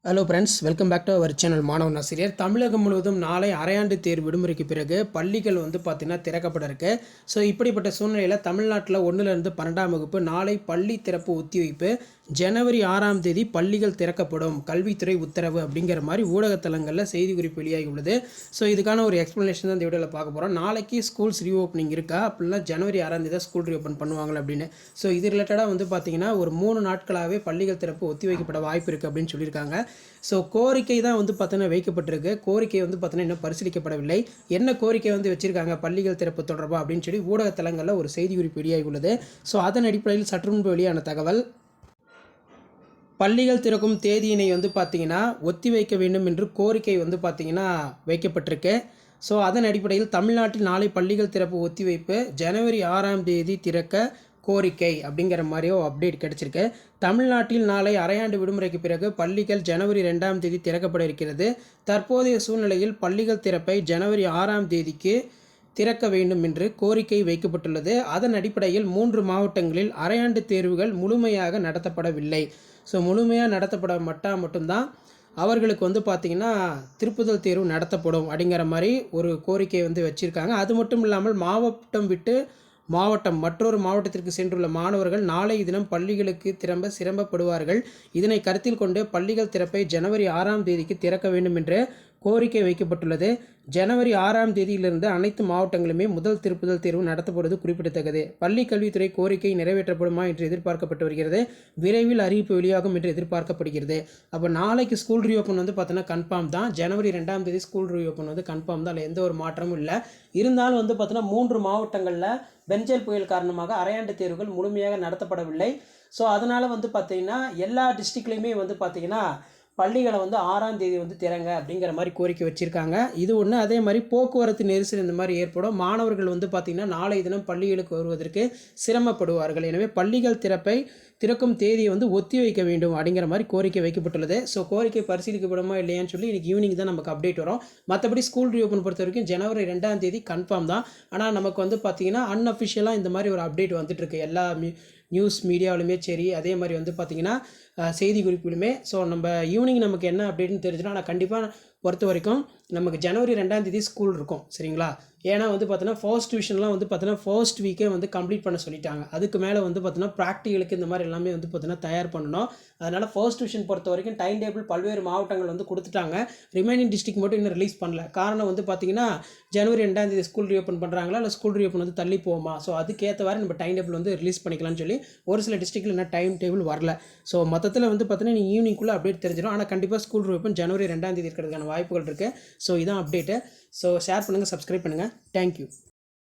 Hello friends, welcome back to our channel மாணவன் ஆசிரியர். தமிழகம் முழுவதும் நாளை அரையாண்டு தேர்வு விடுமுறைக்கு பிறகு பள்ளிகள் பார்த்திங்கன்னா திறக்கப்பட இருக்கு. ஸோ இப்படிப்பட்ட சூழ்நிலையில் தமிழ்நாட்டில் 1லேருந்து 12ஆம் வகுப்பு நாளை பள்ளி திறப்பு ஒத்திவைப்பு. ஜனவரி 6ஆம் தேதி பள்ளிகள் திறக்கப்படும், கல்வித்துறை உத்தரவு அப்படிங்கிற மாதிரி ஊடகத்தலங்களில் செய்தி குறிப்பு வெளியாகி உள்ளது. ஸோ இதுக்கான ஒரு எக்ஸ்ப்ளனேஷன் தான் இந்த வீடியோவில் பார்க்க போகிறோம். நாளைக்கு ஸ்கூல்ஸ் ரீஓப்பனிங் இருக்கா அப்படின்னா ஜனவரி 6ஆம் தேதி தான் ஸ்கூல் ரீஓப்பன் பண்ணுவாங்க அப்படின்னு. ஸோ இது ரிலேட்டடாக பார்த்திங்கன்னா ஒரு 3 நாட்களாகவே பள்ளிகள் திறப்பு ஒத்திவைக்கப்பட வாய்ப்பு இருக்குது அப்படின்னு சொல்லியிருக்காங்க. ஸோ கோரிக்கை தான் பார்த்தீங்கன்னா வைக்கப்பட்டிருக்கு. கோரிக்கை பார்த்தீங்கன்னா இன்னும் பரிசீலிக்கப்படவில்லை. என்ன கோரிக்கை வச்சுருக்காங்க பள்ளிகள் திறப்பு தொடர்பாக அப்படின்னு சொல்லி ஊடகத்தலங்களில் ஒரு செய்தி குறிப்பு வெளியாகி உள்ளது. ஸோ அதன் அடிப்படையில் சற்று முன்பு வெளியான தகவல், பள்ளிகள் திறக்கும் தேதியினை பார்த்திங்கன்னா ஒத்திவைக்க வேண்டும் என்று கோரிக்கை பார்த்திங்கன்னா வைக்கப்பட்டிருக்கு. ஸோ அதன் அடிப்படையில் தமிழ்நாட்டில் நாளை பள்ளிகள் திறப்பு ஒத்திவைப்பு, ஜனவரி 6ஆம் தேதி திறக்க கோரிக்கை அப்படிங்கிற மாதிரியோ அப்டேட் கிடச்சிருக்கு. தமிழ்நாட்டில் நாளை அரையாண்டு விடுமுறைக்கு பிறகு பள்ளிகள் ஜனவரி 2ஆம் தேதி திறக்கப்பட இருக்கிறது. தற்போதைய சூழ்நிலையில் பள்ளிகள் திறப்பை ஜனவரி 6ஆம் தேதிக்கு திறக்க வேண்டும் என்று கோரிக்கை வைக்கப்பட்டுள்ளது. அதன் அடிப்படையில் 3 மாவட்டங்களில் அரையாண்டு தேர்வுகள் முழுமையாக நடத்தப்படவில்லை. ஸோ முழுமையாக நடத்தப்பட மட்டும்தான் அவர்களுக்கு பார்த்திங்கன்னா திருப்புதல் தேர்வு நடத்தப்படும் அப்படிங்கிற மாதிரி ஒரு கோரிக்கை வச்சுருக்காங்க. அது மட்டும் இல்லாமல் மாவட்டம் விட்டு மாவட்டம் மற்றொரு மாவட்டத்திற்கு சென்றுள்ள மாணவர்கள் நாளை தினம் பள்ளிகளுக்கு திரும்ப சிரமப்படுவார்கள். இதனை கருத்தில் கொண்டு பள்ளிகள் திறப்பை ஜனவரி 6ஆம் தேதிக்கு திறக்க வேண்டும் என்று கோரிக்கை வைக்கப்பட்டுள்ளது. ஜனவரி 6ஆம் தேதியிலிருந்து அனைத்து மாவட்டங்களுமே முதல் திருப்புதல் தேர்வு நடத்தப்படுவது குறிப்பிடத்தக்கது. பள்ளி கல்வித்துறை கோரிக்கை நிறைவேற்றப்படுமா என்று எதிர்பார்க்கப்பட்டு வருகிறது. விரைவில் அறிவிப்பு வெளியாகும் என்று எதிர்பார்க்கப்படுகிறது. அப்போ நாளைக்கு ஸ்கூல் ரீஓப்பன் பார்த்தீங்கன்னா கன்ஃபார்ம் தான். ஜனவரி 2ஆம் தேதி ஸ்கூல் ரீஓப்பன் கன்ஃபார்ம் தான். அதில் எந்த ஒரு மாற்றமும் இல்லை. இருந்தாலும் பார்த்தீங்கன்னா 3 மாவட்டங்களில் பெஞ்சல் புயல் காரணமாக அரையாண்டு தேர்வுகள் முழுமையாக நடத்தப்படவில்லை. ஸோ அதனால் பார்த்தீங்கன்னா எல்லா டிஸ்ட்ரிக்ட்லேயுமே பார்த்தீங்கன்னா பள்ளிகளை 6ஆம் தேதி திறங்க அப்படிங்கிற மாதிரி கோரிக்கை வச்சுருக்காங்க. இது ஒன்று. அதே மாதிரி போக்குவரத்து நெரிசல் இந்த மாதிரி ஏற்படும். மாணவர்கள் பார்த்திங்கன்னா நாளை தினம் பள்ளிகளுக்கு வருவதற்கு சிரமப்படுவார்கள். எனவே பள்ளிகள் திறக்கும் தேதியை ஒத்தி வைக்க வேண்டும் அப்படிங்கிற மாதிரி கோரிக்கை வைக்கப்பட்டுள்ளது. ஸோ கோரிக்கை பரிசீலிக்கப்படுமா இல்லையான்னு சொல்லி இன்றைக்கி ஈவினிங் தான் நமக்கு அப்டேட் வரும். மற்றபடி ஸ்கூல் ரீஓப்பன் பொறுத்த வரைக்கும் ஜனவரி 2ஆம் தேதி கன்ஃபார்ம் தான். ஆனால் நமக்கு பார்த்திங்கன்னா அன்அஃபிஷியலாக இந்த மாதிரி ஒரு அப்டேட் வந்துட்டுருக்கு. எல்லா நியூஸ் மீடியாவிலுமே சரி, அதே மாதிரி பார்த்திங்கன்னா செய்தி குறிப்பிலுமே. ஸோ நம்ம ஈவினிங் நமக்கு என்ன அப்டேட்னு தெரிஞ்சிடும். ஆனால் கண்டிப்பாக பொறுத்த வரைக்கும் நமக்கு ஜனவரி 2ஆம் தேதி ஸ்கூல் இருக்கும், சரிங்களா? ஏன்னா பார்த்தீங்கன்னா ஃபர்ஸ்ட் டிவிஷன்லாம் பார்த்தீங்கன்னா ஃபர்ஸ்ட் வீக்கே கம்ப்ளீட் பண்ண சொல்லிட்டாங்க. அதுக்கு மேலே பார்த்தீங்கன்னா ப்ராக்டிகலுக்கு இந்த மாதிரி எல்லாமே பார்த்தீங்கன்னா தயார் பண்ணணும். அதனால் ஃபர்ஸ்ட் டிவிஷன் பொறுத்த வரைக்கும் டைம் டேபிள் பல்வேறு மாவட்டங்கள் கொடுத்துட்டாங்க. ரிமைனிங் டிஸ்ட்ரிக்ட் மட்டும் இன்னும் ரிலீஸ் பண்ணல. காரணம் பார்த்தீங்கன்னா ஜனவரி 2ஆம் தேதி ஸ்கூல் ரீஓப்பன் பண்ணுறாங்களா இல்லை ஸ்கூல் ரீஓப்பன் தள்ளி போகுமா? ஸோ அதுக்கேற்றவாறு நம்ம டைம் டேபிள் ரிலீஸ் பண்ணிக்கலாம்னு சொல்லி ஒரு சில டிஸ்ட்ரிக்டில் என்ன டைம் டேபிள் வரல. ஸோ மொத்தத்தில் பார்த்தீங்கன்னா நீங்கள் ஈவினிங்குள்ளே அப்டேட் தெரிஞ்சிடும். ஆனால் கண்டிப்பாக ஸ்கூல் ரீஓப்பன் ஜனவரி 2ஆம் தேதி இருக்கிறதுக்கான வாய்ப்புகள் இருக்குது. ஸோ இதான் அப்டேட்டு. ஸோ ஷேர் பண்ணுங்கள், சப்ஸ்கிரைப் பண்ணுங்கள். தேங்க்யூ.